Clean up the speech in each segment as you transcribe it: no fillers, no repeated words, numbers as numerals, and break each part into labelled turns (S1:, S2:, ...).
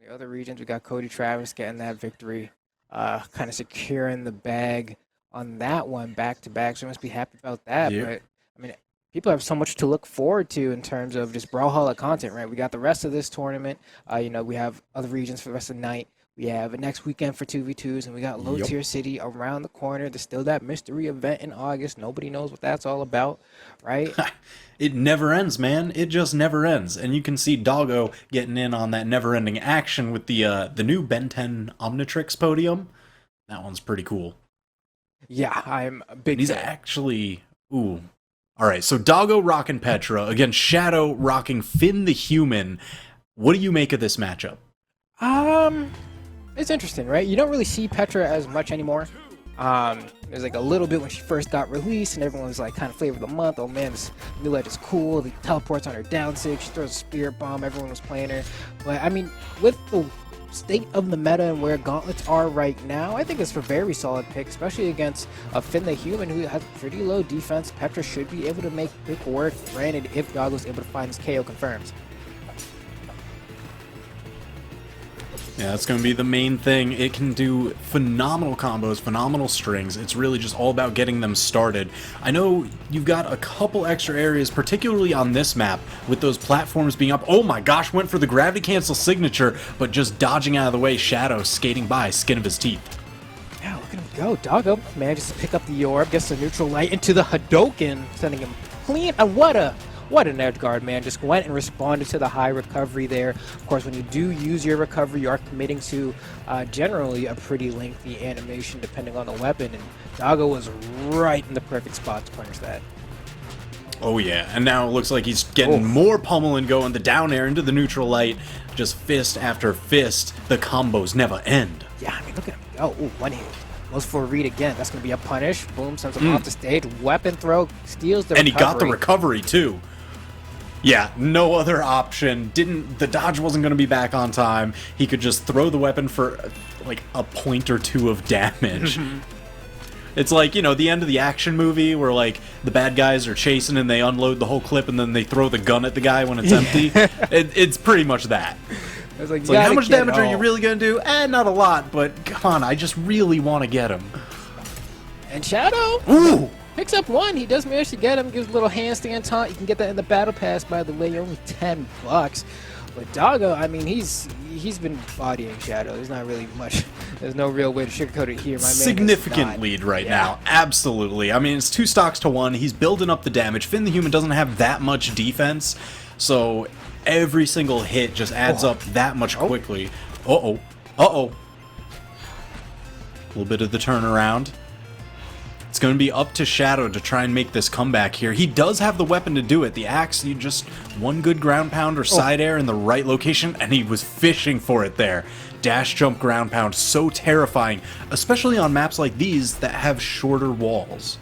S1: The other regions, we got Cody Travis getting that victory, kind of securing the bag on that one back to back. So we must be happy about that.
S2: Yep.
S1: But I mean, people have so much to look forward to in terms of just Brawlhalla content, right? We got the rest of this tournament. We have other regions for the rest of the night. We have a next weekend for 2v2s, and we got Low
S2: Yep.
S1: Tier City around the corner. There's still that mystery event in August. Nobody knows what that's all about, right?
S2: It never ends, man. It just never ends. And you can see Doggo getting in on that never-ending action with the new Ben 10 Omnitrix podium. That one's pretty cool.
S1: Yeah, I'm a big
S2: And he's
S1: fan.
S2: actually... Ooh. All right, so Doggo rocking Petra against Shadoww rocking Finn the Human. What do you make of this matchup?
S1: It's interesting, right? You don't really see Petra as much anymore. There's like a little bit when she first got released, and everyone was like kind of flavor of the month. Oh man, this new light is cool. He teleports on her down six. She throws a spirit bomb. Everyone was playing her. But I mean, with the state of the meta and where gauntlets are right now, I think it's a very solid pick, especially against a Finn the Human who has pretty low defense. Petra should be able to make quick work. Granted, if Doggo's able to find his KO confirms.
S2: Yeah, that's going to be the main thing. It can do phenomenal combos, phenomenal strings. It's really just all about getting them started. I know you've got a couple extra areas, particularly on this map, with those platforms being up. Oh my gosh, went for the gravity cancel signature, but just dodging out of the way. Shadoww skating by, skin of his teeth.
S1: Yeah, look at him go. Doggo manages to pick up the orb, gets the neutral light into the Hadoken, sending him clean. What an edge guard, man. Just went and responded to the high recovery there. Of course, when you do use your recovery, you are committing to generally a pretty lengthy animation depending on the weapon. And Doggo was right in the perfect spot to punish that.
S2: Oh yeah, and now it looks like he's getting more pummeling going. The down air into the neutral light. Just fist after fist. The combos never end.
S1: Yeah, I mean, look at him go. Ooh, one hit. Goes for a read again. That's going to be a punish. Boom, sends him off the stage. Weapon throw, steals the
S2: And
S1: recovery.
S2: he got the recovery too. Yeah, no other option. The dodge wasn't going to be back on time. He could just throw the weapon for like a point or two of damage. It's like, you know, the end of the action movie where like the bad guys are chasing and they unload the whole clip and then they throw the gun at the guy when it's empty. It's pretty much that.
S1: It's like,
S2: How much damage are you really going to do? Not a lot, but come on, I just really want to get him.
S1: And Shadoww
S2: Ooh!
S1: picks up one. He does manage to get him. Gives a little handstand taunt. You can get that in the battle pass, by the way. Only $10. But Doggo, I mean, he's been bodying Shadoww. There's not really much. There's no real way to sugarcoat it here. My man
S2: Significant lead right now. Absolutely. I mean, it's 2 stocks to 1. He's building up the damage. Finn the Human doesn't have that much defense, so every single hit just adds up that much quickly. Uh-oh. Uh-oh. A little bit of the turnaround. It's going to be up to Shadoww to try and make this comeback here. He does have the weapon to do it. The axe, you just one good ground pound or side air in the right location, and he was fishing for it there. Dash jump ground pound, so terrifying, especially on maps like these that have shorter walls.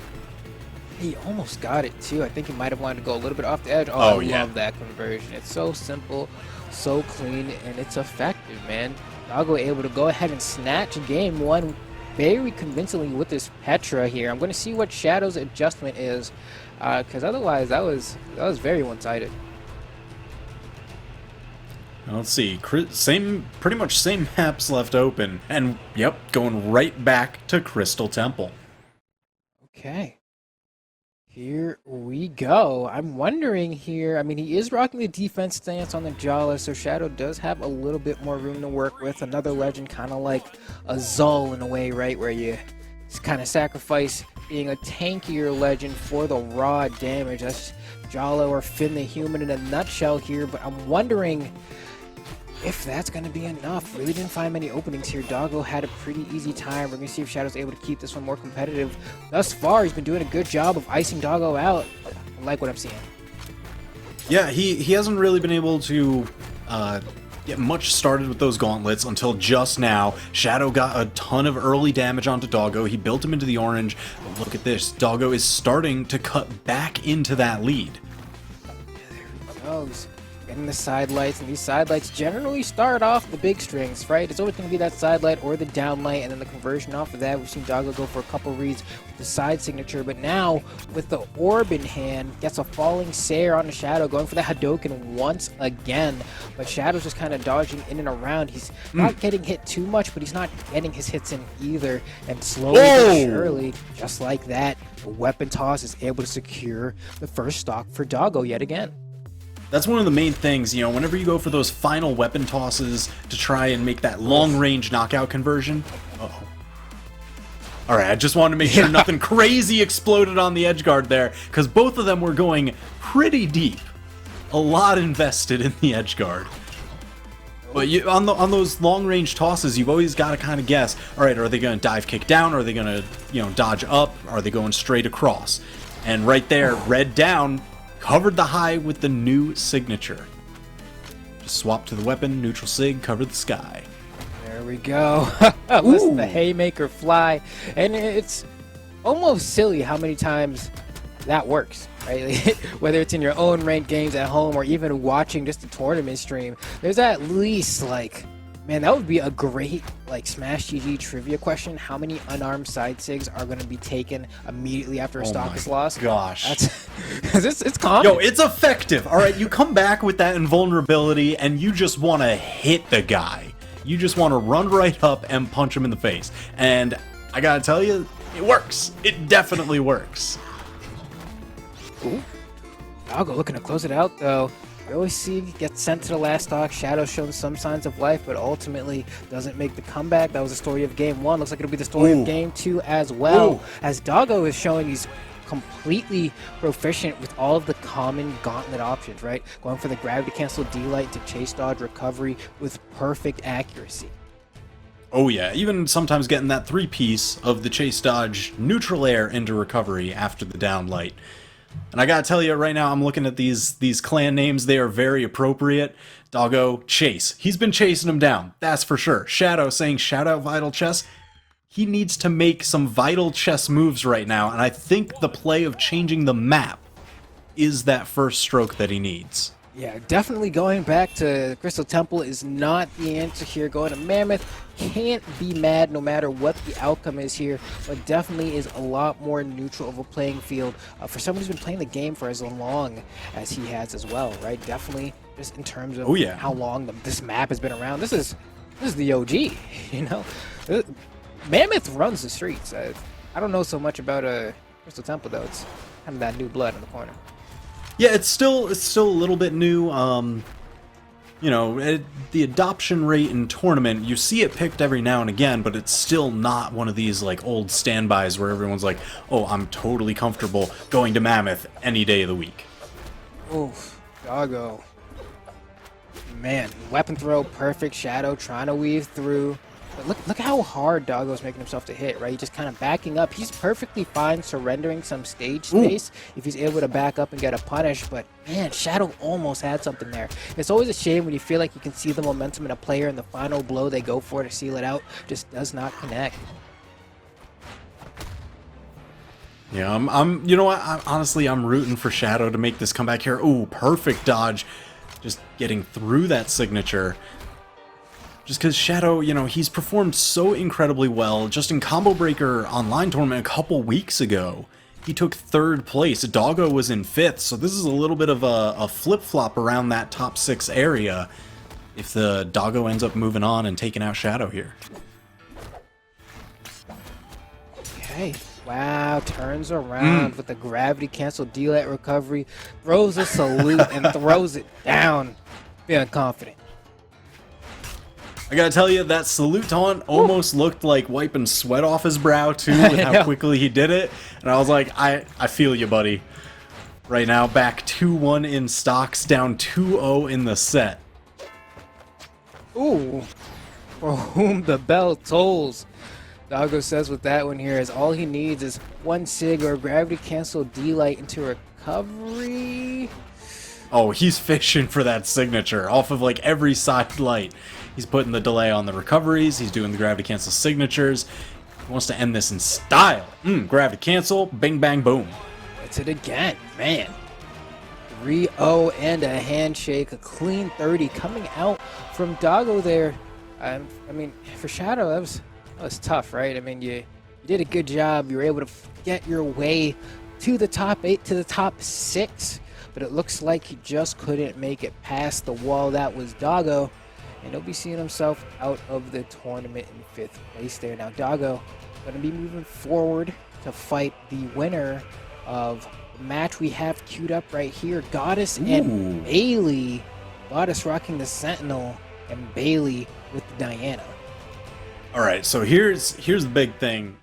S1: He almost got it, too. I think he might have wanted to go a little bit off the edge.
S2: Oh,
S1: I
S2: yeah.
S1: love that conversion. It's so simple, so clean, and it's effective, man. Doggo able to go ahead and snatch game one very convincingly with this Petra here. I'm going to see what Shadow's adjustment is, because otherwise that was very one-sided.
S2: Let's see, pretty much same maps left open, and yep, going right back to Crystal Temple.
S1: Okay. Here we go. I'm wondering here, I mean, he is rocking the defense stance on the Jala, so Shadoww does have a little bit more room to work with. Another legend, kind of like a Zul in a way, right, where you kind of sacrifice being a tankier legend for the raw damage. That's Jala or Finn the Human in a nutshell here, but I'm wondering if that's going to be enough. Really didn't find many openings here. Doggo had a pretty easy time. We're going to see if Shadow's able to keep this one more competitive. Thus far, he's been doing a good job of icing Doggo out. I like what I'm seeing.
S2: Yeah, he hasn't really been able to get much started with those gauntlets until just now. Shadoww got a ton of early damage onto Doggo. He built him into the orange. But look at this. Doggo is starting to cut back into that lead.
S1: There he goes. getting the side lights, and these side lights generally start off the big strings, right? It's always going to be that side light or the down light, and then the conversion off of that. We've seen Doggo go for a couple reads with the side signature, but now with the orb in hand, gets a falling Sayer on the Shadoww, going for the Hadoken once again, but Shadoww's just kind of dodging in and around. He's not getting hit too much, but he's not getting his hits in either, and slowly but surely, just like that, the weapon toss is able to secure the first stock for Doggo yet again.
S2: That's one of the main things, you know, whenever you go for those final weapon tosses to try and make that long-range knockout conversion. Uh-oh. All right, I just wanted to make sure nothing crazy exploded on the edge guard there, because both of them were going pretty deep. A lot invested in the edge guard. But on those long-range tosses, you've always got to kind of guess, all right, are they going to dive kick down? Are they going to, you know, dodge up? Are they going straight across? And right there, red down, covered the high with the new signature. Just swap to the weapon, neutral sig, cover the sky.
S1: There we go. Listen, the haymaker fly. And it's almost silly how many times that works, right? Whether it's in your own ranked games at home or even watching just a tournament stream, there's at least like, man, that would be a great like Smash GG trivia question. How many unarmed side sigs are going to be taken immediately after a stock is lost?
S2: Gosh.
S1: That's, it's common.
S2: Yo, it's effective. All right, you come back with that invulnerability and you just want to hit the guy. You just want to run right up and punch him in the face. And I got to tell you, it works. It definitely works.
S1: Ooh. Doggo looking to close it out though. We always see gets sent to the last stock. Shadoww showing some signs of life, but ultimately doesn't make the comeback. That was the story of game one. Looks like it'll be the story of game two as well. As Doggo is showing he's completely proficient with all of the common gauntlet options, right? Going for the gravity cancel D-light to chase dodge recovery with perfect accuracy.
S2: Oh yeah, even sometimes getting that three-piece of the chase dodge neutral air into recovery after the down light. And I gotta tell you right now, I'm looking at these clan names. They are very appropriate. Doggo, Chase. He's been chasing him down. That's for sure. Shadoww saying shout out Vital Chess. He needs to make some Vital Chess moves right now. And I think the play of changing the map is that first stroke that he needs.
S1: Yeah, definitely going back to Crystal Temple is not the answer here. Going to Mammoth, can't be mad no matter what the outcome is here, but definitely is a lot more neutral of a playing field for someone who's been playing the game for as long as he has as well, right? Definitely just in terms of how long this map has been around. This is the OG, you know? Mammoth runs the streets. I don't know so much about Crystal Temple, though. It's kind of that new blood in the corner.
S2: Yeah, it's still a little bit new. You know, the adoption rate in tournament, you see it picked every now and again, but it's still not one of these like old standbys where everyone's like, oh, I'm totally comfortable going to Mammoth any day of the week.
S1: Oof, Doggo. Man, weapon throw, perfect. Shadoww trying to weave through. But look how hard Doggo's making himself to hit, right? He's just kind of backing up. He's perfectly fine surrendering some stage space if he's able to back up and get a punish, but man, Shadoww almost had something there. It's always a shame when you feel like you can see the momentum in a player and the final blow they go for to seal it out just does not connect.
S2: Yeah, I'm you know what? Honestly, I'm rooting for Shadoww to make this comeback here. Ooh, perfect dodge. Just getting through that signature. Just because Shadoww, you know, he's performed so incredibly well. Just in Combo Breaker Online Tournament a couple weeks ago, he took 3rd place. Doggo was in 5th, so this is a little bit of a flip-flop around that top 6 area if the Doggo ends up moving on and taking out Shadoww here.
S1: Okay. Wow, turns around with the gravity cancel D-light recovery, throws a salute and throws it down. Feeling confident.
S2: I gotta tell you, that salute taunt almost looked like wiping sweat off his brow, too, with how quickly he did it. And I was like, I feel you, buddy. Right now, back 2-1 in stocks, down 2-0 in the set.
S1: Ooh, for whom the bell tolls. Doggo says with that one here is all he needs is one sig or gravity cancel D-light into recovery.
S2: Oh, he's fishing for that signature off of like every side light. He's putting the delay on the recoveries. He's doing the gravity cancel signatures. He wants to end this in style. Gravity cancel, bing, bang, boom.
S1: It's it again, man. 3-0 and a handshake, a clean 30 coming out from Doggo there. I mean, for Shadoww, that was tough, right? I mean, you did a good job. You were able to get your way to the top 8, to the top 6, but it looks like he just couldn't make it past the wall. That was Doggo, and he'll be seeing himself out of the tournament in 5th place there. Now, Doggo going to be moving forward to fight the winner of the match we have queued up right here, Goddess and Bailey. Goddess rocking the Sentinel and Bailey with the Diana.
S2: All right, so here's the big thing